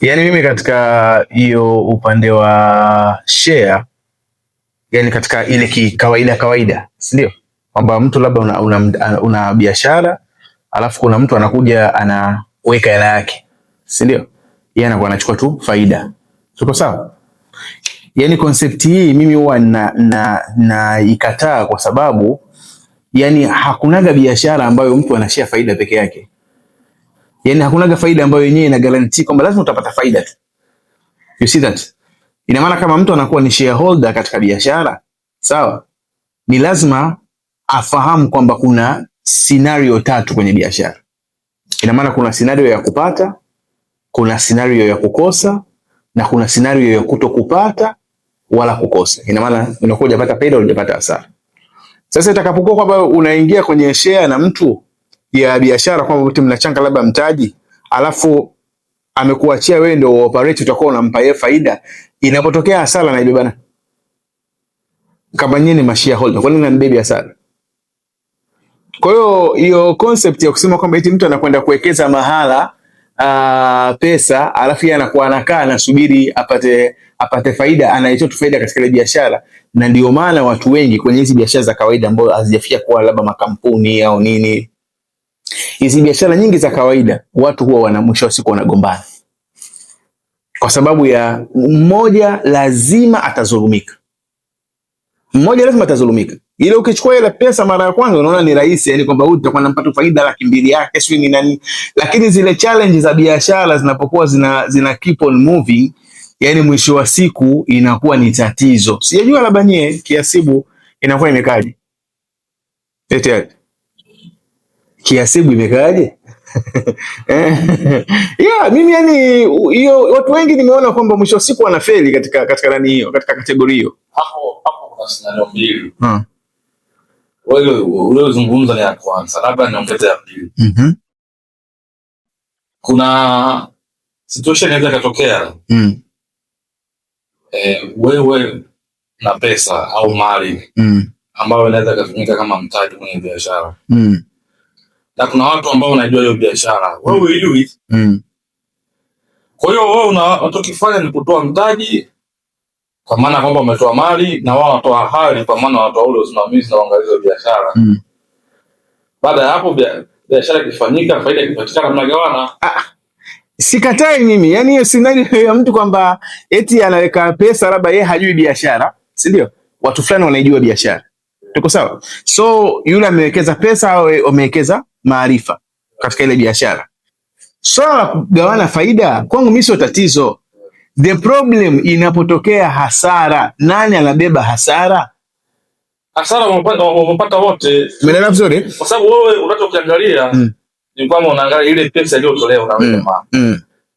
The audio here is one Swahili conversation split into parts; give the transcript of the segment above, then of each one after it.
Yani mimi katika hiyo upande wa share, yani katika ile kawaida, si ndio? Kwamba mtu labda una biashara, alafu kuna mtu anakuja anaweka hela yake, si ndio? Yeye anakuwa anachukua tu faida. Tuko sawa? Yani concept hii mimi huwa na ikataa kwa sababu yani hakunaga biashara ambayo mtu anashare faida peke yake. Yani hakunaga faida ambayo yenyewe ina guarantee kwamba lazima utapata faida tu. You see that? Ina maana kama mtu anakuwa ni shareholder katika biashara, sawa? Ni lazima afahamu kwamba kuna scenario tatu kwenye biashara. Ina maana kuna scenario ya kupata, kuna scenario ya kukosa, na kuna scenario ya kutokupata wala kukosa. Ina maana unakuwa hujapata faida au hujapata hasara. Sasa itakapokuwa kwamba unaingia kwenye share na mtu ya biashara, kwamba mtu mnachanga labda mtaji, alafu amekuachia wewe ndio operate, utakuwa unampa yeye faida, inapotokea hasara na ibebana kama nyinyi ni shareholder, kwa nini unambebe hasara? Kwa hiyo concept ya kusema kwamba eti mtu anakwenda kuwekeza mahala pesa, alafu yeye anakuwa anakaa anasubiri apate faida, anaitoa tu faida katika ile biashara. Na ndio maana watu wengi kwenye hizi biashara za kawaida ambao hazijafikia kuwa labda makampuni au nini, hizi biashara nyingi za kawaida, watu huwa wana mwisho wa siku wanagombana, kwa sababu ya mmoja lazima atazulumika. Ile ukichukua ile pesa mara ya kwanza unaona ni rahisi, yani kwamba huyu utakuwa unampata faida 200,000 yake sio ni nani, lakini zile challenge za biashara zinapokuwa zina keep on moving, yani mwisho wa siku inakuwa ni tatizo. Sijajua labda nyie kiasibu inakuwa imekaje? Kiasibu imekaje? Yeah, mimi yani hiyo watu wengi nimeona kwamba mwisho wa siku wanafeli katika nani hiyo, katika kategoria hiyo. Hapo kuna scenario mbili. Wewe unazungumza ni ya kwanza, labda niongeze ya pili. Kuna situation inaweza kutokea. Wewe na pesa au mali ambayo inaweza kutumika kama mtaji kwenye biashara. Na kuna watu ambao wanajua hiyo biashara, wewe hujui. Kwa hiyo wewe unachokifanya ni kutoa mtaji, kwa maana kwamba umetoa mali, na wao wanatoa hali, kwa maana wanatoa ule usimamizi na uangalizi wa biashara. Baada ya hapo biashara ikifanyika, faida ikipatikana, mnagawana. Sikatai mimi, yani hiyo scenario ya mtu kwamba eti anaweka pesa labda yeye hajui biashara, si ndio? Watu fulani wanaijua biashara. Tuko sawa? So yule amewekeza pesa au amewekeza maarifa katika ile biashara. Swala la kugawana faida kwangu mimi sio tatizo. The problem inapotokea hasara, nani anabeba hasara? Hasara wamepata wote. Umeelewa vizuri? Kwa sababu wewe unachokiangalia ni kwamba unaangalia ile pesa iliyotolewa na wewe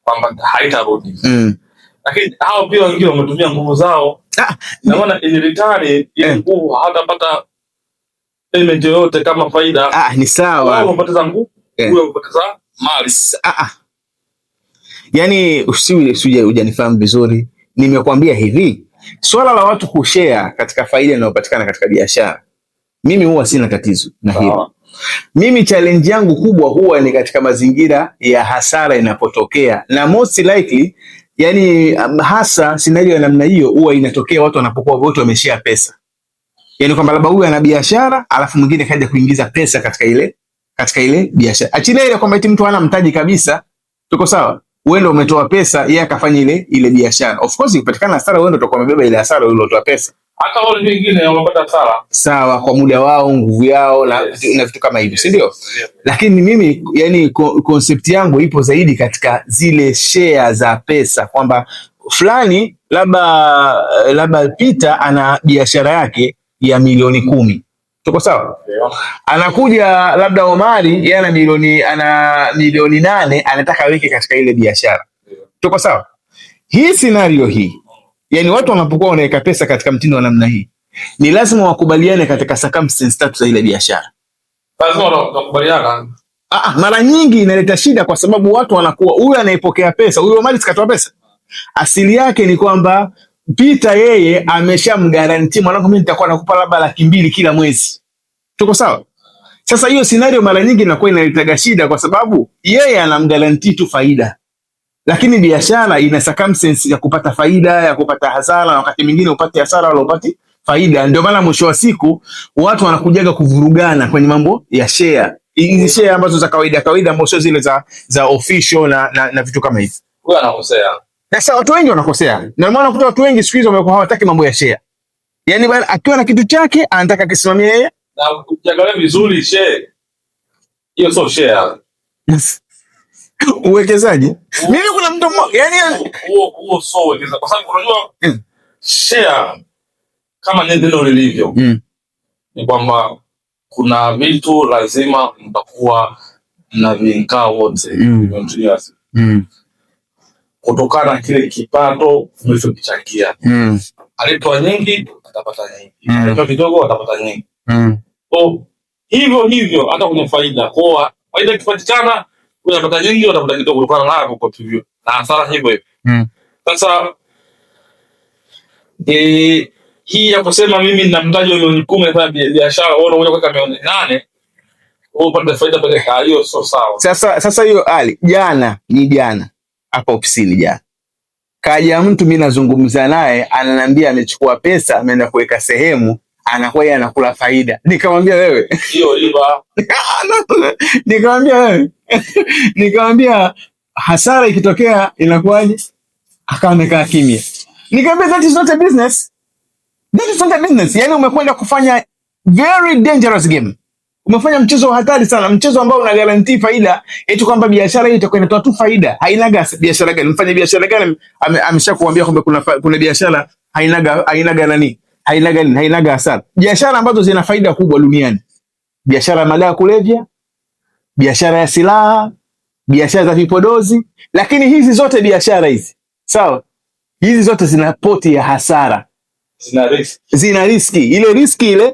kwamba haitarudi. Lakini hao pia wengine wametumia nguvu zao. Na maana in return ile nguvu hatapata payment yoyote kama faida. Ni sawa. Wao wamepoteza nguvu, wewe umepoteza mali. Yani usije hujanifahamu vizuri. Nimekwambia hivi, swala la watu kushare katika faida inayopatikana katika biashara, mimi huwa sina tatizo na hilo. Mimi challenge yangu kubwa huwa ni katika mazingira ya hasara inapotokea, na most likely yani hasa scenario ya namna hiyo huwa inatokea watu wanapokuwa wote wameshare pesa. Yani kwamba labda huyu ana biashara alafu mwingine kaja kuingiza pesa katika ile biashara. Achilia ile kwamba eti mtu hana mtaji kabisa. Tuko sawa? Wewe ndio umetoa pesa, yeye akafanya ile biashara. Of course ikipatikana hasara, wewe ndio utakuwa umebeba ile hasara uliyotoa pesa. Hata wale wengine wamepata hasara. Sawa, kwa muda wao, nguvu yao na vitu kama hivyo, si ndio? Lakini mimi yani concept yangu ipo zaidi katika zile share za pesa, kwamba fulani labda Peter ana biashara yake ya milioni 10. Tuko sawa? Anakuja labda Omari, yeye ana milioni 8, anataka aweke katika ile biashara. Tuko sawa? Hii scenario hii, yani watu wanapokuwa wanaweka pesa katika mtindo wa namna hii, ni lazima wakubaliane katika circumstances tatu za ile biashara. Lazima wakubaliana. Mara nyingi inaleta shida kwa sababu watu wanakuwa, huyu anayepokea pesa, huyu Omari sikatoa pesa. Asili yake ni kwamba Peter yeye ameshamgarantii mwanangu, mimi nitakuwa nakupa labda 200,000 kila mwezi. Tuko sawa? Sasa hiyo scenario mara nyingi inakuwa inaleta shida kwa sababu yeye anamgarantii tu faida. Lakini biashara ina circumstances ya kupata faida, ya kupata hasara, na wakati mwingine upate hasara wala upate faida. Ndio maana mwisho wa siku watu wanakujaga kuvurugana kwenye mambo ya share. Hizi share ambazo za kawaida ambazo sio zile za official na vitu kama hivi. Wewe anakosea. Sasa watu wengi wanakosea. Na maana kutoa watu wengi siku hizo wamekuwa hawataki mambo ya share. Yaani bwana akiwa na kitu chake anataka kisimamie yeye. Na ukiangalia vizuri share. Hiyo sio share. Uwekezaji. Mimi kuna mtu mmoja yani huo sio uwekezaji kwa sababu unajua share kama ndio lilivyo. Ni kwamba kuna vitu lazima mtakuwa na vinkaa wote kutokana na kile kipato mlichokichangia. Alitoa nyingi atapata nyingi, alitoa kidogo atapata nyingi. So hivyo hata kwenye faida, kwa faida ikipatikana unapata nyingi, utapata kidogo kutokana na hapo kwa hivyo, na hasara hivyo. Sasa hii ya kusema mimi nina mtaji wa milioni 10 kwa biashara, wewe unakuja kuweka milioni 8 wewe upate faida pale, hiyo sio sawa. Sasa hiyo Ali jana hapa ofisini jana kaja mtu, mimi nazungumza naye, ananiambia amechukua pesa ameenda kuweka sehemu, anakuwa yeye anakula faida. Nikamwambia wewe hiyo riba. Nikamwambia hasara ikitokea inakuwaje? Akaonekana kimya. Nikamwambia that is not a business. That is not a business. Yani umekwenda kufanya very dangerous game. Umefanya mchezo wa hatari sana, mchezo ambao una guarantee faida, eti kwamba biashara hii itakuwa inatoa tu faida. Hainaga biashara gani? Mfanye biashara gani ameshakuambia kwamba kuna biashara hainaga hasara. Biashara ambazo zina faida kubwa duniani. Biashara ya madawa kulevya, biashara ya silaha, biashara za vipodozi, lakini hizi zote biashara hizi, sawa? Hizi zote zina poti ya hasara. Zina riski.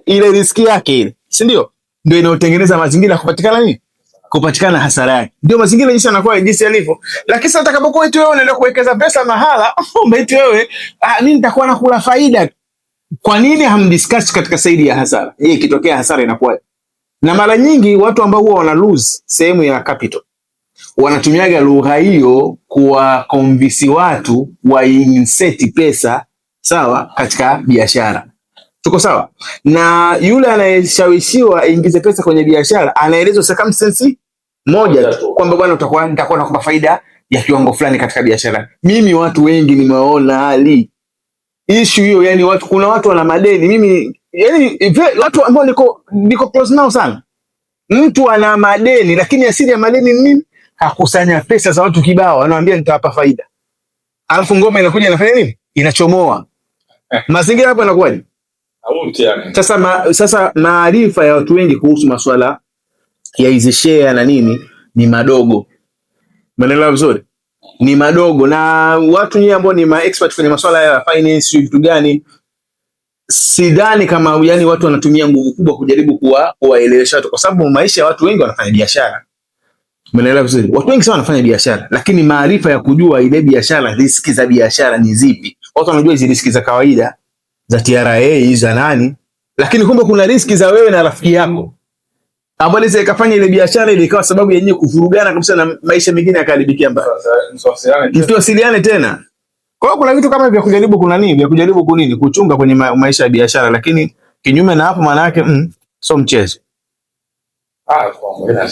Ile riski yake ile, si ndio? Ndio inayotengeneza mazingira kupatikana nini? Kupatikana hasara yake. Ndio mazingira jinsi yanakuwa jinsi yalivyo. Lakini sasa utakapokuwa eti wewe unaenda kuwekeza pesa mahala, eti wewe mimi nitakuwa nakula faida. Kwa nini hamdiscuss katika saidi ya hasara? Yeye ikitokea hasara inakuwa. Na mara nyingi watu ambao huwa wana lose sehemu ya capital wanatumiaga lugha hiyo kuwa convince watu wa insert pesa, sawa, katika biashara. Tuko sawa? Na yule anayeshawishiwa aingize pesa kwenye biashara anaelezwa circumstance moja tu kwamba bwana nitakuwa nakupa faida ya kiwango fulani katika biashara. Mimi watu wengi nimeona hali issue hiyo, yani kuna watu wana madeni. Mimi yani watu ambao niko close nao sana. Mtu ana madeni lakini asili ya madeni ni nini? Hakusanya pesa za watu kibao, anawaambia nitawapa faida. Alafu ngoma inakuja inafanya nini? Inachomoa. Mazingira hapo yanakuwaje? Sasa maarifa ya watu wengi kuhusu masuala ya hizi share na nini ni madogo. Umeelewa vizuri? Ni madogo, na watu nyinyi ambao ni expert kwenye masuala ya finance vitu gani, sidhani kama yani watu wanatumia nguvu kubwa kujaribu kuwaelewesha watu, kwa sababu maisha ya watu wengi wanafanya biashara. Umeelewa vizuri? Watu wengi sana wanafanya biashara, lakini maarifa ya kujua ile biashara, riski za biashara ni zipi. Watu wanajua hizo riski za kawaida za TRA za nani, lakini kumbe kuna riski za wewe na rafiki yako ambao inaweza ikafanya ile biashara ile ikawa sababu yenyewe kuvurugana kabisa na maisha mengine yakaharibikia mbaya. Msiwasiliane tena. Kwa hiyo kuna vitu kama vya kujaribu kuchunga kwenye maisha ya biashara, lakini kinyume na hapo maana yake sio mchezo. Kwa mbona